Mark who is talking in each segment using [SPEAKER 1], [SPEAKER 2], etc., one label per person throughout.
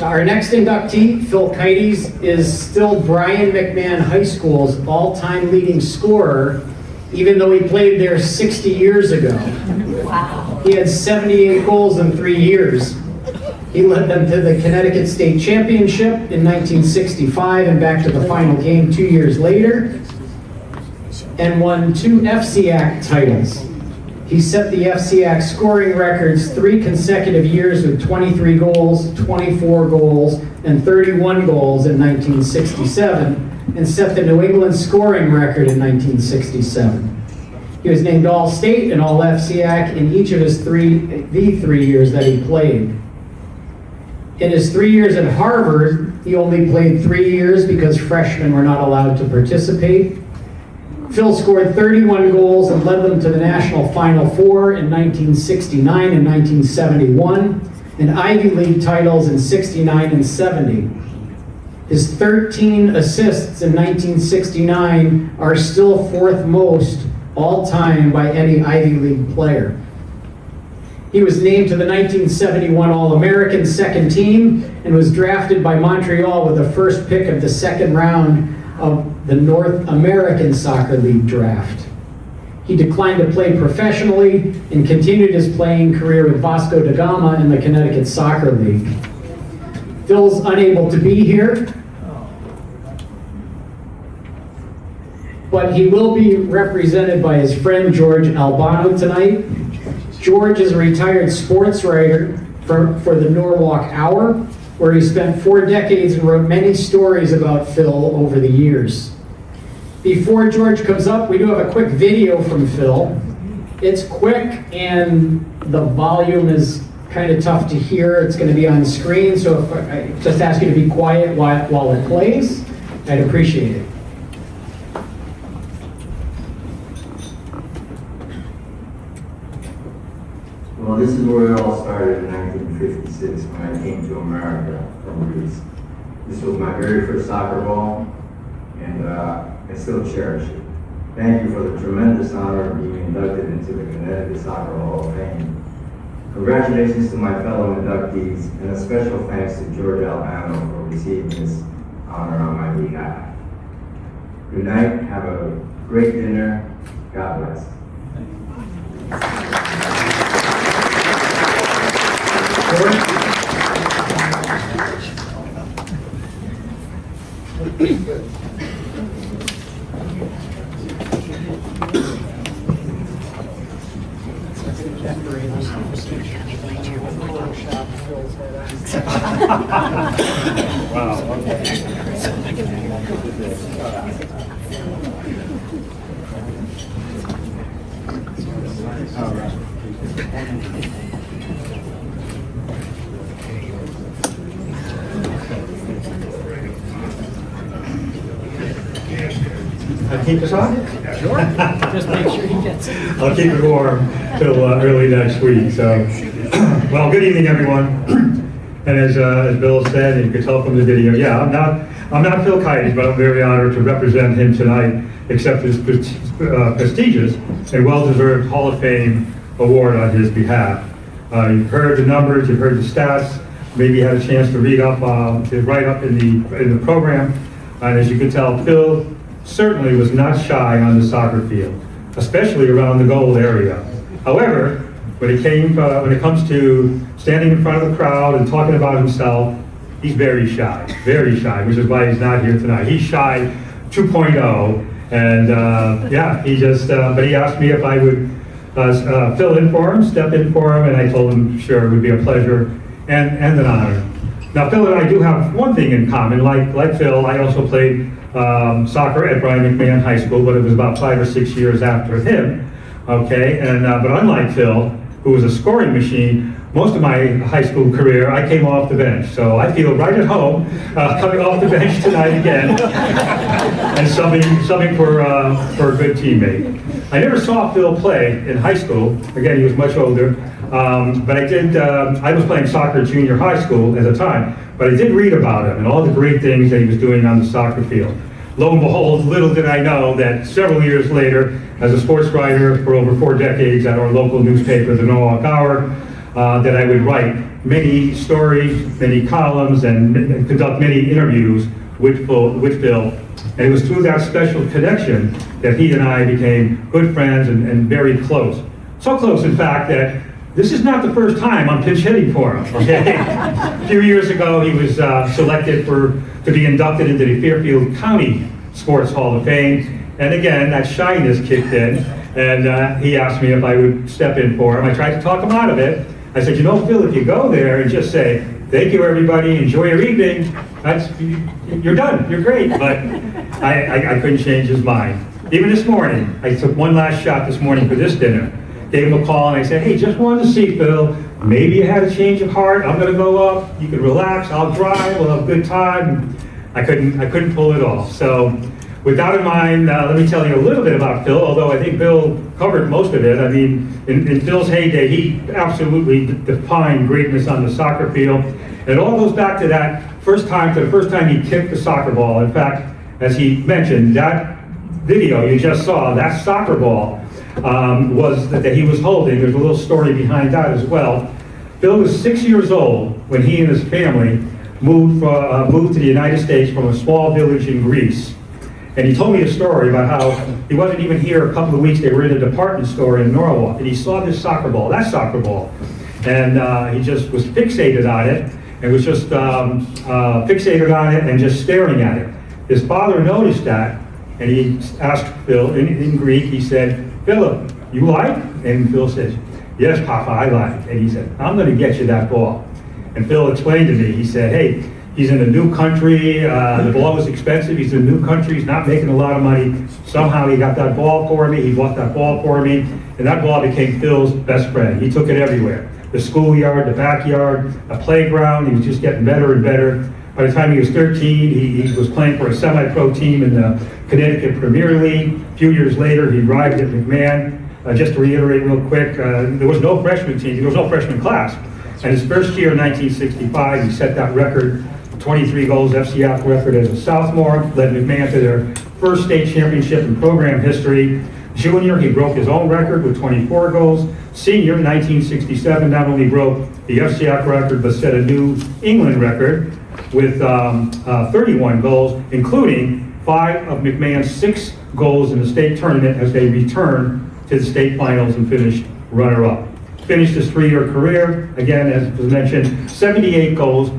[SPEAKER 1] Our next inductee, Phil Kydes, is still Brien McMahon High School's all-time leading scorer, even though he played there 60 years ago.
[SPEAKER 2] Wow.
[SPEAKER 1] He had 78 goals in 3 years. He led them to the Connecticut State Championship in 1965 and back to the final game 2 years later, and won 2 FCIAC titles. He set the FCIAC scoring records 3 consecutive years with 23 goals, 24 goals, and 31 goals in 1967, and set the New England scoring record in 1967. He was named All-State and All-FCIAC in each of his 3 years that he played. In his 3 years at Harvard, he only played 3 years because freshmen were not allowed to participate. Phil scored 31 goals and led them to the National Final Four in 1969 and 1971, and Ivy League titles in 69 and 70. His 13 assists in 1969 are still 4th most all-time by any Ivy League player. He was named to the 1971 All-American second team and was drafted by Montreal with the first pick of the second round of the North American Soccer League draft. He declined to play professionally and continued his playing career with Vasco da Gama in the Connecticut Soccer League. Phil's unable to be here, but he will be represented by his friend George Albano tonight. George is a retired sports writer for the Norwalk Hour, where he spent 4 decades and wrote many stories about Phil over the years. Before George comes up, we do have a quick video from Phil. It's quick and the volume is kind of tough to hear. It's going to be on screen, so if I just ask you to be quiet while it plays, I'd appreciate it.
[SPEAKER 3] Well, this is where it all started in 1956 when I came to America from Greece. This was my very first soccer ball, and I still cherish it. Thank you for the tremendous honor of being inducted into the Connecticut Soccer Hall of Fame. Congratulations to my fellow inductees, and a special thanks to George Albano for receiving this honor on my behalf. Good night, have a great dinner, God bless.
[SPEAKER 4] Wow.
[SPEAKER 5] I'll keep us on?
[SPEAKER 1] Sure. Just make sure he gets it.
[SPEAKER 5] I'll keep it warm till early next week. So, well, good evening, everyone. And as Bill said, and you can tell from the video, yeah, I'm not Phil Kydes, but I'm very honored to represent him tonight, accept this prestigious and well-deserved Hall of Fame award on his behalf. You've heard the numbers, you've heard the stats, maybe you had a chance to read up, right up in the program. And as you can tell, Phil certainly was not shy on the soccer field, especially around the goal area. However, when it comes to standing in front of the crowd and talking about himself, he's very shy, which is why he's not here tonight. He's shy 2.0, and yeah, but he asked me if I would fill in for him, step in for him, and I told him, sure, it would be a pleasure and an honor. Now, Phil and I do have one thing in common. Like Phil, I also played soccer at Brien McMahon High School, but it was about 5 or 6 years after him. Okay, and but unlike Phil, who was a scoring machine, most of my high school career, I came off the bench. So I feel right at home coming off the bench tonight again and subbing for a good teammate. I never saw Phil play in high school. Again, he was much older. But I was playing soccer at junior high school at the time, but I did read about him and all the great things that he was doing on the soccer field. Lo and behold, little did I know that several years later, as a sports writer for over 4 decades at our local newspaper, the Norwalk Hour, that I would write many stories, many columns, and conduct many interviews with Bill. And it was through that special connection that he and I became good friends and very close. So close, in fact, that this is not the first time I'm pinch hitting for him, okay? A few years ago, he was selected to be inducted into the Fairfield County Sports Hall of Fame. And again, that shyness kicked in, and he asked me if I would step in for him. I tried to talk him out of it. I said, you know, Phil, if you go there and just say, thank you, everybody, enjoy your evening, you're done, you're great. But I couldn't change his mind. Even this morning, I took one last shot this morning for this dinner. Gave him a call and I said, hey, just wanted to see, Phil, maybe you had a change of heart. I'm gonna go up, you can relax, I'll drive, we'll have a good time. I couldn't pull it off. So with that in mind, let me tell you a little bit about Phil, although I think Bill covered most of it. I mean, in Phil's heyday, he absolutely defined greatness on the soccer field. And it all goes back to the first time he kicked the soccer ball. In fact, as he mentioned, that video you just saw, that soccer ball, was that he was holding. There's a little story behind that as well. Bill was 6 years old when he and his family moved to the United States from a small village in Greece. And he told me a story about how he wasn't even here a couple of weeks. They were in a department store in Norwalk, and he saw this soccer ball, and he just was fixated on it, and was just fixated on it and just staring at it. His father noticed that, and he asked Phil in Greek. He said, Philip, you like? And Phil says, yes, Papa, I like. And he said, I'm going to get you that ball. And Phil explained to me, he said, hey, he's in a new country, the ball was expensive, he's in a new country, he's not making a lot of money. Somehow he got that ball for me, he bought that ball for me, and that ball became Phil's best friend. He took it everywhere. The schoolyard, the backyard, a playground, he was just getting better and better. By the time he was 13, he was playing for a semi-pro team in the Connecticut Premier League. A few years later, he arrived at McMahon. Just to reiterate real quick, there was no freshman team, there was no freshman class. And his first year in 1965, he set that record, 23 goals, FCIAC record as a sophomore, led McMahon to their first state championship in program history. Junior, he broke his own record with 24 goals. Senior, 1967, not only broke the FCIAC record, but set a New England record with 31 goals, including 5 of McMahon's 6 goals in the state tournament as they returned to the state finals and finished runner-up. Finished his 3-year career, again, as was mentioned, 78 goals.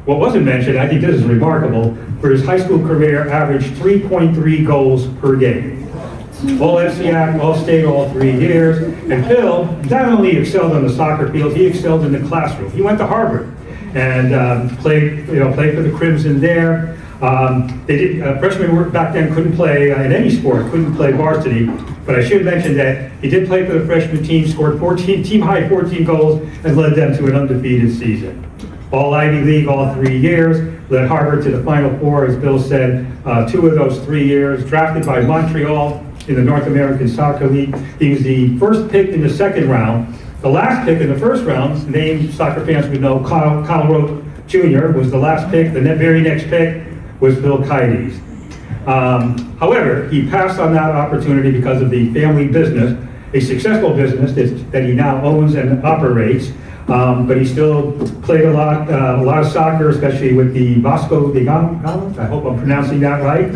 [SPEAKER 5] What wasn't mentioned, I think this is remarkable, for his high school career, averaged 3.3 goals per game. All FCIAC, all state, all 3 years. And Phil not only excelled on the soccer field, he excelled in the classroom. He went to Harvard and played for the Crimson there. Freshmen back then couldn't play in any sport, couldn't play varsity, but I should mention that he did play for the freshman team, scored team-high 14 goals, and led them to an undefeated season. All Ivy League, all 3 years, led Harvard to the Final Four, as Bill said, 2 of those 3 years, drafted by Montreal in the North American Soccer League. He was the first pick in the second round. The last pick in the first round, named soccer fans would know, Kyle Rote Jr. was the last pick. The very next pick was Bill Kydes. However, he passed on that opportunity because of the family business, a successful business that he now owns and operates. But he still played a lot of soccer, especially with the Vasco da Gama, I hope I'm pronouncing that right,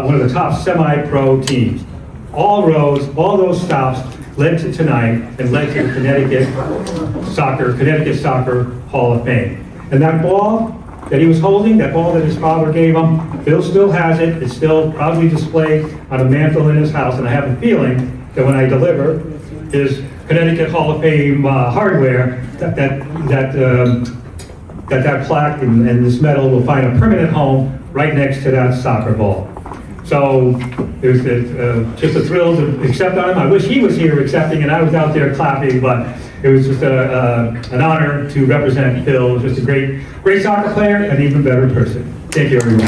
[SPEAKER 5] one of the top semi-pro teams. All those stops led to tonight and led to the Connecticut Soccer Hall of Fame. And that ball that he was holding, that ball that his father gave him, Bill still has it. It's still proudly displayed on a mantle in his house, and I have a feeling that when I deliver his Connecticut Hall of Fame hardware, that plaque and this medal will find a permanent home right next to that soccer ball. So it was just a thrill to accept on him. I wish he was here accepting and I was out there clapping, but it was just an honor to represent Phil. Just a great soccer player and an even better person. Thank you, everyone.